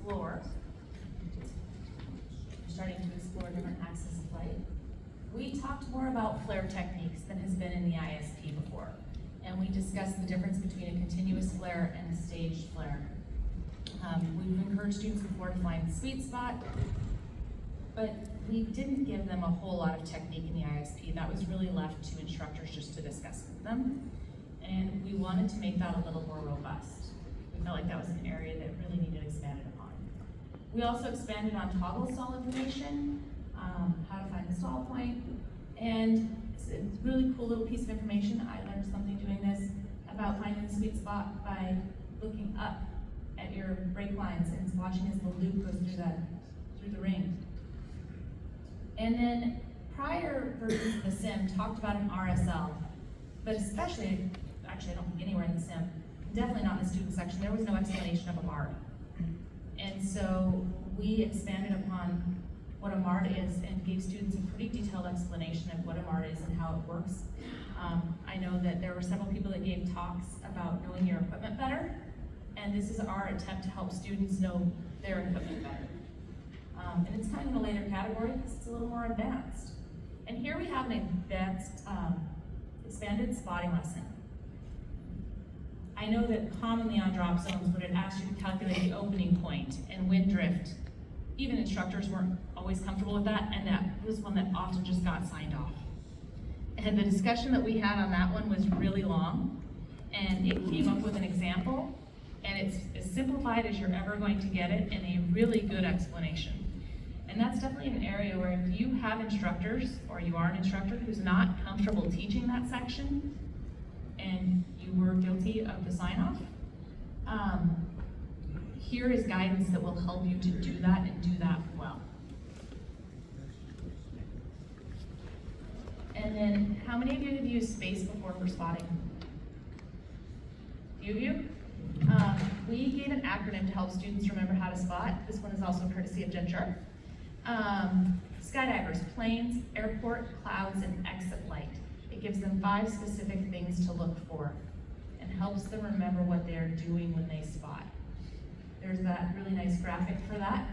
explore, we're starting to explore different axes of light. We talked more about flare techniques than has been in the ISP before. And we discussed the difference between a continuous flare and a staged flare. We've encouraged students before to find the sweet spot, but we didn't give them a whole lot of technique in the ISP. That was really left to instructors just to discuss with them. And we wanted to make that a little more robust. We felt like that was an area that really needed expanded upon. We also expanded on toggle stall information, how to find the stall point, and it's a really cool little piece of information. I learned something doing this about finding the sweet spot by looking up at your brake lines and watching as the loop goes through the ring. And then prior versions of the sim talked about an RSL, but actually I don't think anywhere in the sim, definitely not in the student section, there was no explanation of a MARD. And so we expanded upon what a MARD is and gave students a pretty detailed explanation of what a MARD is and how it works. I know that there were several people that gave talks about knowing your equipment better, and this is our attempt to help students know their equipment better. And it's kind of in a later category because it's a little more advanced. And here we have an advanced, expanded spotting lesson. I know that commonly on drop zones would have asked you to calculate the opening point and wind drift. Even instructors weren't always comfortable with that, and that was one that often just got signed off. And the discussion that we had on that one was really long, and it came up with an example, and it's as simplified as you're ever going to get it, and a really good explanation. And that's definitely an area where if you have instructors, or you are an instructor who's not comfortable teaching that section, and you were guilty of the sign-off, here is guidance that will help you to do that and do that well. And then, how many of you have used space before for spotting? A few of you? We gave an acronym to help students remember how to spot. This one is also courtesy of Jen Sharp. Skydivers, planes, airport, clouds, and exit light. It gives them 5 specific things to look for and helps them remember what they're doing when they spot. There's that really nice graphic for that.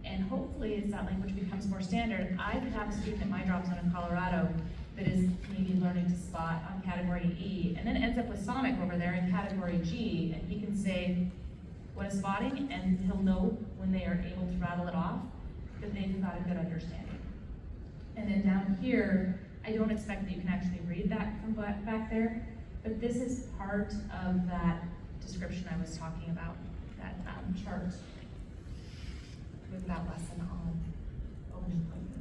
And hopefully as that language becomes more standard, I could have a student at my drop zone in Colorado that is maybe learning to spot on category E and then ends up with Sonic over there in category G, and he can say what is spotting, and he'll know when they are able to rattle it off that they've got a good understanding. And then down here, I don't expect that you can actually read that from back there, but this is part of that description I was talking about, that chart with that lesson on opening point.